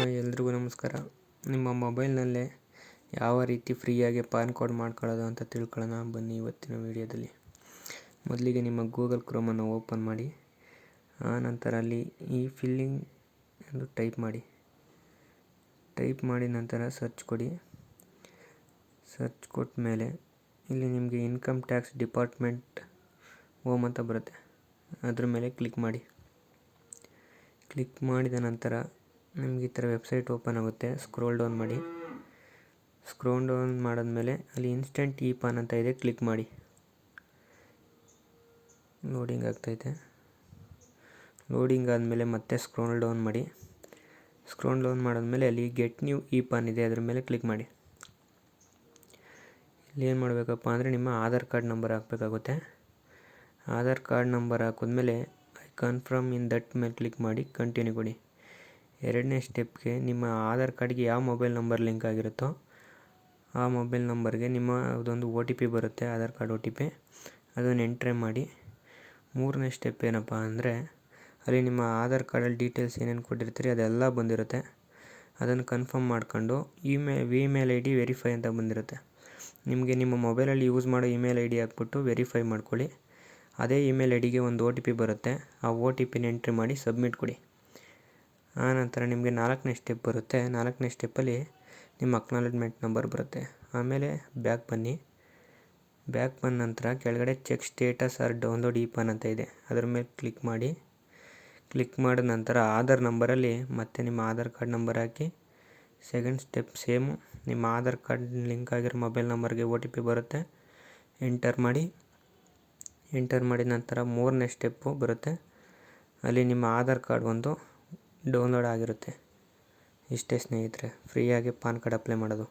ಎಲ್ರಿಗೂ ನಮಸ್ಕಾರ. ನಿಮ್ಮ ಮೊಬೈಲ್ನಲ್ಲೇ ಯಾವ ರೀತಿ ಫ್ರೀಯಾಗಿ ಪಾನ್ ಕಾರ್ಡ್ ಮಾಡ್ಕೊಳ್ಳೋದು ಅಂತ ತಿಳ್ಕೊಳ್ಳೋಣ ಬನ್ನಿ ಇವತ್ತಿನ ವಿಡಿಯೋದಲ್ಲಿ. ಮೊದಲಿಗೆ ನಿಮ್ಮ ಗೂಗಲ್ ಕ್ರೋಮನ್ನು ಓಪನ್ ಮಾಡಿ, ನಂತರ ಅಲ್ಲಿ ಈ ಫಿಲ್ಲಿಂಗ್ ಎಂದು ಟೈಪ್ ಮಾಡಿ ನಂತರ ಸರ್ಚ್ ಕೊಡಿ. ಸರ್ಚ್ ಕೊಟ್ಟ ಮೇಲೆ ಇಲ್ಲಿ ನಿಮಗೆ ಇನ್ಕಮ್ ಟ್ಯಾಕ್ಸ್ ಡಿಪಾರ್ಟ್ಮೆಂಟ್ ಹೋಮ್ ಅಂತ ಬರುತ್ತೆ, ಅದ್ರ ಮೇಲೆ ಕ್ಲಿಕ್ ಮಾಡಿದ ನಂತರ ನಿಮಗೆ ಈ ಥರ ವೆಬ್ಸೈಟ್ ಓಪನ್ ಆಗುತ್ತೆ. ಸ್ಕ್ರೋಲ್ ಡೌನ್ ಮಾಡಿದ್ಮೇಲೆ ಅಲ್ಲಿ ಇನ್ಸ್ಟೆಂಟ್ ಇ ಪಾನ್ ಅಂತ ಇದೆ, ಕ್ಲಿಕ್ ಮಾಡಿ. ಲೋಡಿಂಗ್ ಆಗ್ತೈತೆ. ಲೋಡಿಂಗ್ ಆದಮೇಲೆ ಮತ್ತೆ ಸ್ಕ್ರೋಲ್ ಡೌನ್ ಮಾಡಿದ್ಮೇಲೆ ಅಲ್ಲಿ ಗೆಟ್ ನ್ಯೂ ಇ ಪಾನ್ ಇದೆ, ಅದ್ರ ಮೇಲೆ ಕ್ಲಿಕ್ ಮಾಡಿ. ಇಲ್ಲಿ ಏನು ಮಾಡಬೇಕಪ್ಪ ಅಂದರೆ ನಿಮ್ಮ ಆಧಾರ್ ಕಾರ್ಡ್ ನಂಬರ್ ಹಾಕಬೇಕಾಗುತ್ತೆ. ಆಧಾರ್ ಕಾರ್ಡ್ ನಂಬರ್ ಹಾಕಿದ್ಮೇಲೆ ಐ ಕನ್ಫರ್ಮ್ ಇನ್ ದಟ್ ಮೇಲೆ ಕ್ಲಿಕ್ ಮಾಡಿ ಕಂಟಿನ್ಯೂ ಕೊಡಿ. ಎರಡನೇ ಸ್ಟೆಪ್ಗೆ ನಿಮ್ಮ ಆಧಾರ್ ಕಾರ್ಡ್ಗೆ ಯಾವ ಮೊಬೈಲ್ ನಂಬರ್ ಲಿಂಕ್ ಆಗಿರುತ್ತೋ ಆ ಮೊಬೈಲ್ ನಂಬರ್ಗೆ ನಿಮ್ಮ ಅದೊಂದು OTP ಬರುತ್ತೆ, ಆಧಾರ್ ಕಾರ್ಡ್ OTP, ಅದನ್ನು ಎಂಟ್ರಿ ಮಾಡಿ. ಮೂರನೇ ಸ್ಟೆಪ್ ಏನಪ್ಪ ಅಂದರೆ ಅಲ್ಲಿ ನಿಮ್ಮ ಆಧಾರ್ ಕಾರ್ಡಲ್ಲಿ ಡೀಟೇಲ್ಸ್ ಏನೇನು ಕೊಟ್ಟಿರ್ತೀರಿ ಅದೆಲ್ಲ ಬಂದಿರುತ್ತೆ. ಅದನ್ನು ಕನ್ಫರ್ಮ್ ಮಾಡ್ಕೊಂಡು ಇಮೇಲ್ ID ವೆರಿಫೈ ಅಂತ ಬಂದಿರುತ್ತೆ. ನಿಮಗೆ ನಿಮ್ಮ ಮೊಬೈಲಲ್ಲಿ ಯೂಸ್ ಮಾಡೋ ಇಮೇಲ್ ID ಹಾಕ್ಬಿಟ್ಟು ವೆರಿಫೈ ಮಾಡ್ಕೊಳ್ಳಿ. ಅದೇ ಇಮೇಲ್ IDಗೆ ಒಂದು OTP ಬರುತ್ತೆ, ಆ OTPನ ಎಂಟ್ರಿ ಮಾಡಿ ಸಬ್ಮಿಟ್ ಕೊಡಿ. ಆನಂತರ ನಿಮಗೆ 4ನೇ ಸ್ಟೆಪ್ ಬರುತ್ತೆ. 4ನೇ ಸ್ಟೆಪ್ಪಲ್ಲಿ ನಿಮ್ಮ ಅಕ್ನಾಲೆಜ್ಮೆಂಟ್ ನಂಬರ್ ಬರುತ್ತೆ. ಆಮೇಲೆ ಬ್ಯಾಕ್ ಬಂದ ನಂತರ ಕೆಳಗಡೆ check status or download e PAN ಅಂತ ಇದೆ, ಅದರ ಮೇಲೆ ಕ್ಲಿಕ್ ಮಾಡಿದ ನಂತರ ಆಧಾರ್ ನಂಬರಲ್ಲಿ ಮತ್ತೆ ನಿಮ್ಮ ಆಧಾರ್ ಕಾರ್ಡ್ ನಂಬರ್ ಹಾಕಿ. ಸೆಕೆಂಡ್ ಸ್ಟೆಪ್ ಸೇಮು, ನಿಮ್ಮ ಆಧಾರ್ ಕಾರ್ಡ್ ಲಿಂಕ್ ಆಗಿರೋ ಮೊಬೈಲ್ ನಂಬರ್ಗೆ OTP ಬರುತ್ತೆ, ಎಂಟರ್ ಮಾಡಿದ ನಂತರ 3ನೇ ಸ್ಟೆಪ್ಪು ಬರುತ್ತೆ. ಅಲ್ಲಿ ನಿಮ್ಮ ಆಧಾರ್ ಕಾರ್ಡ್ ಒಂದು ಡೌನ್ಲೋಡ್ ಆಗಿರುತ್ತೆ. ಇಷ್ಟೇ ಸ್ನೇಹಿತರೆ, ಫ್ರೀಯಾಗಿ ಪಾನ್ ಕಾರ್ಡ್ ಅಪ್ಲೈ ಮಾಡೋದು.